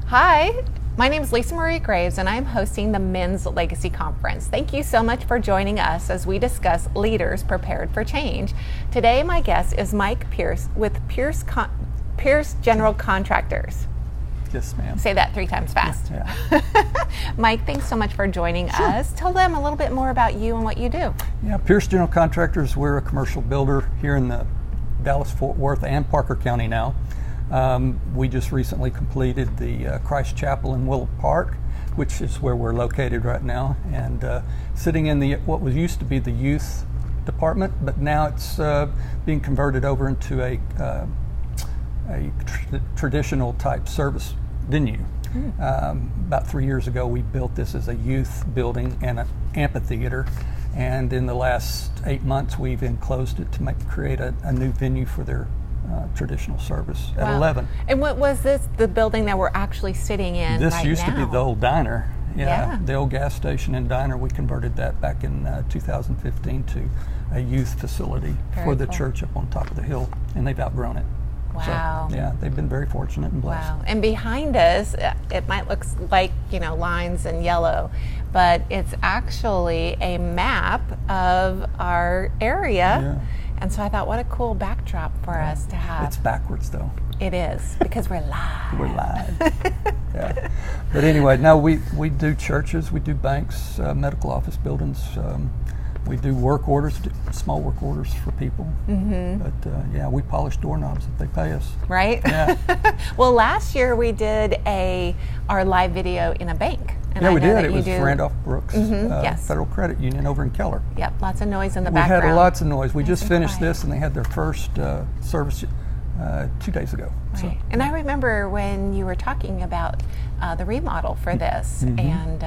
Hi, my name is Lisa Marie Graves and I'm hosting the Men's Legacy Conference. Thank you so much for joining us as we discuss leaders prepared for change. Today my guest is Mike Pierce with Pierce General Contractors. Yes, ma'am. Say that 3 times fast. Yeah. Mike, thanks so much for joining us. Tell them a little bit more about you and what you do. Yeah, Pierce General Contractors, we're a commercial builder here in the Dallas-Fort Worth and Parker County now. We just recently completed the Christ Chapel in Willow Park, which is where we're located right now, and sitting in the what was used to be the youth department, but now it's being converted over into a traditional type service venue. About 3 years ago, we built this as a youth building and an amphitheater, and in the last 8 months, we've enclosed it to create a new venue for their traditional service at 11. And what was this, the building that we're actually sitting in This right used now? to be the old diner. Yeah. The old gas station and diner. We converted that back in 2015 to a youth facility for the church up on top of the hill, and they've outgrown it. Wow. So, yeah, they've been very fortunate and blessed. Wow. And behind us, it might look like, lines in yellow, but it's actually a map of our area. Yeah. And so I thought, what a cool backdrop for us to have. It's backwards, though. It is, because we're live. We're live. Yeah. But anyway, no, we do churches, we do banks, medical office buildings. We do work orders, small work orders for people. But yeah, we polish doorknobs if they pay us. Right? Yeah. Well, last year we did our live video in a bank. And yeah, I we know did. that It you was do. Randolph Brooks Yes. Federal Credit Union over in Keller. Yep, lots of noise in the We background. had lots of noise. We Nice just and finished quiet. this, and they had their first service 2 days ago. Right. So, And I remember when you were talking about the remodel for this and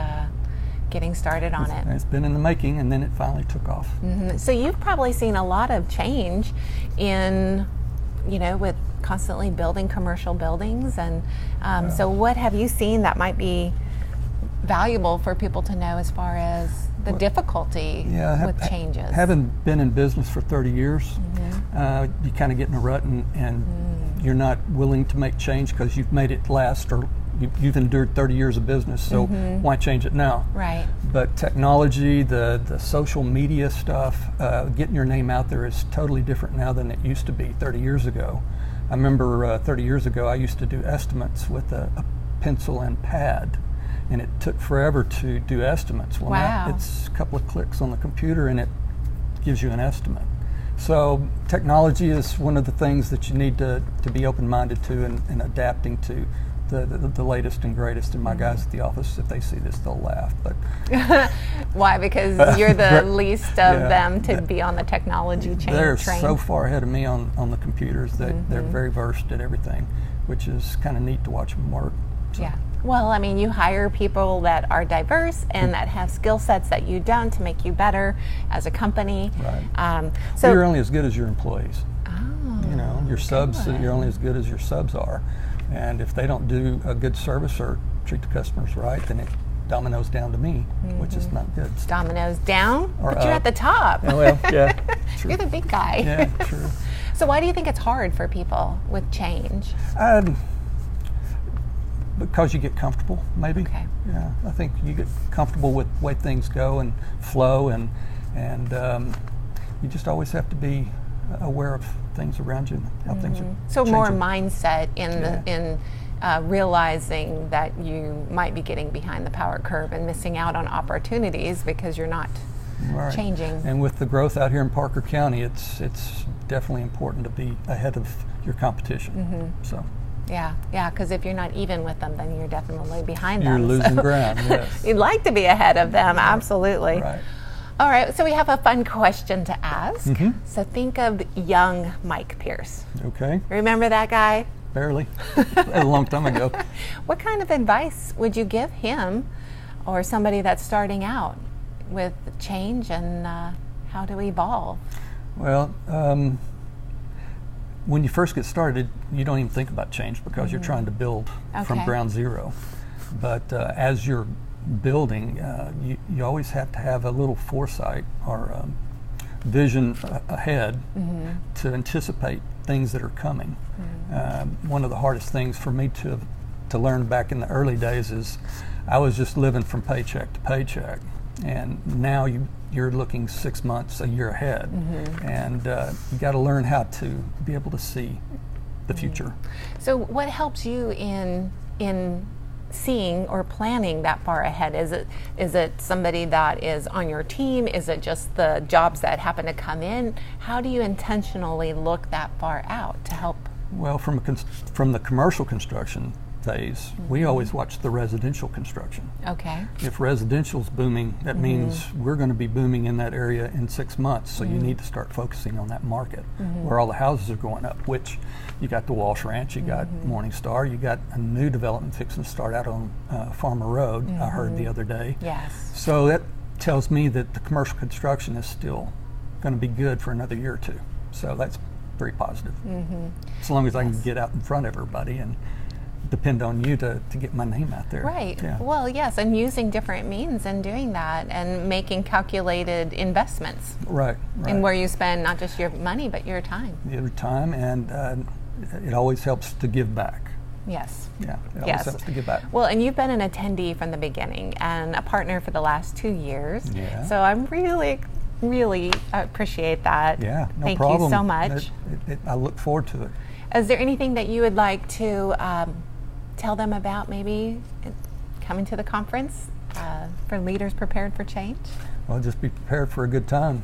getting started on it. it's been in the making, and then it finally took off. So you've probably seen a lot of change in, with constantly building commercial buildings. And so what have you seen that might be valuable for people to know as far as the difficulty with changes? Having been in business for 30 years, you kind of get in a rut, and you're not willing to make change because you've made it last, or you've endured 30 years of business, so why change it now? Right. But technology, the social media stuff, getting your name out there is totally different now than it used to be 30 years ago. I remember 30 years ago I used to do estimates with a pencil and pad, and it took forever to do estimates. Well, now it's a couple of clicks on the computer and it gives you an estimate. So technology is one of the things that you need to be open-minded to and adapting to the latest and greatest. And my guys at the office, if they see this, they'll laugh. But why? Because you're the least of them to be on the technology chain. They're so far ahead of me on the computers that they're very versed at everything, which is kind of neat to watch them work. So. Yeah. Well, I mean, you hire people that are diverse and that have skill sets that you don't to make you better as a company. Right. So you're only as good as your employees. Oh, your subs, you're only as good as your subs are. And if they don't do a good service or treat the customers right, then it dominoes down to me, which is not good. Dominoes down, or but you're at the top. Yeah, well, yeah. True. You're the big guy. Yeah, true. So why do you think it's hard for people with change? Because you get comfortable, maybe. Okay. Yeah, I think you get comfortable with the way things go and flow, and you just always have to be aware of things around you, how things are So changing. more mindset in realizing that you might be getting behind the power curve and missing out on opportunities because you're not changing. And with the growth out here in Parker County, it's definitely important to be ahead of your competition. So. Yeah, because if you're not even with them, then you're definitely behind You're them. losing ground, yes. You'd like to be ahead of them, absolutely. Right. All right, so we have a fun question to ask. So think of young Mike Pierce. Okay. Remember that guy? Barely. A long time ago. What kind of advice would you give him or somebody that's starting out with change and how to evolve? Well, when you first get started, you don't even think about change because you're trying to build from ground zero. But as you're building, you always have to have a little foresight or vision ahead to anticipate things that are coming. One of the hardest things for me to have to learn back in the early days is I was just living from paycheck to paycheck, and now you're looking 6 months, a year ahead, and you got to learn how to be able to see the future. So what helps you in seeing or planning that far ahead? Is it somebody that is on your team? Is it just the jobs that happen to come in? How do you intentionally look that far out to help? Well, from the commercial construction phase, we always watch the residential construction. Okay. If residential's booming, that means we're going to be booming in that area in 6 months, so you need to start focusing on that market where all the houses are going up, which you got the Walsh Ranch, you got Morningstar, you got a new development fixing to start out on Farmer Road, I heard the other day. Yes. So that tells me that the commercial construction is still going to be good for another year or two. So that's very positive. As long as I can get out in front of everybody and depend on you to get my name out there. Right. Yeah. Well, yes, and using different means and doing that and making calculated investments. Right. And where you spend not just your money, but your time. Your time, and it always helps to give back. Yes. Yeah, it always helps to give back. Well, and you've been an attendee from the beginning and a partner for the last 2 years. Yeah. So I'm really appreciate that. Yeah, no Thank problem. you so much. I look forward to it. Is there anything that you would like to tell them about maybe coming to the conference for Leaders Prepared for Change? Well, just be prepared for a good time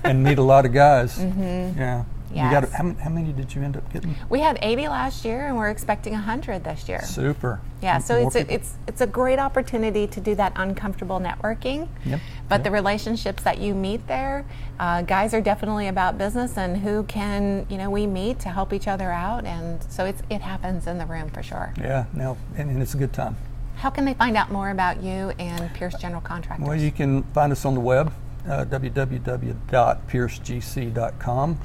and meet a lot of guys. Yeah. Yes. You got how many did you end up getting? We had 80 last year, and we're expecting 100 this year. Super. Yeah, so it's a great opportunity to do that uncomfortable networking. Yep. But the relationships that you meet there, guys are definitely about business and who can we meet to help each other out, and so it happens in the room for sure. Yeah. No, and it's a good time. How can they find out more about you and Pierce General Contractors? Well, you can find us on the web, www.piercegc.com.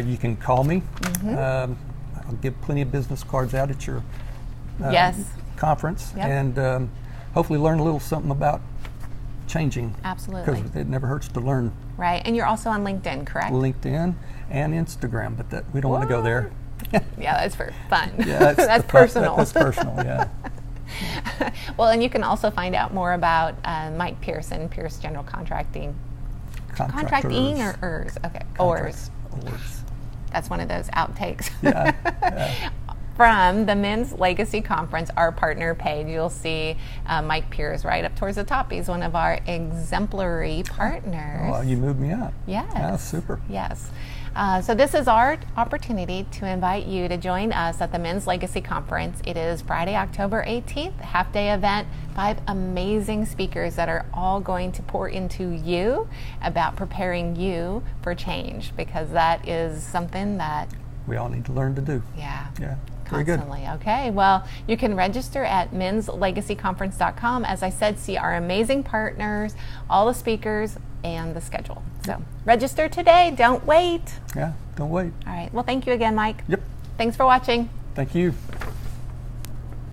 You can call me. I'll give plenty of business cards out at your conference, and hopefully learn a little something about changing. Absolutely. Because it never hurts to learn. Right, and you're also on LinkedIn, correct? LinkedIn and Instagram, but we don't want to go there. Yeah, that's for fun. Yeah, that's personal. That's personal, yeah. Well, and you can also find out more about Mike Pearson, Pierce General Contracting. Contracting or ERS? Okay, ORS. That's one of those outtakes. Yeah. From the Men's Legacy Conference, our partner page, you'll see Mike Pierce right up towards the top. He's one of our exemplary partners. Oh, you moved me up. Yes. Yeah, super. Yes. So this is our opportunity to invite you to join us at the Men's Legacy Conference. It is Friday, October 18th, half-day event. 5 amazing speakers that are all going to pour into you about preparing you for change, because that is something that we all need to learn to do. Yeah. Constantly. Very good. Okay, well, you can register at menslegacyconference.com. As I said, see our amazing partners, all the speakers, and the schedule. So register today. Don't wait. Yeah, don't wait. All right. Well, thank you again, Mike. Yep. Thanks for watching. Thank you.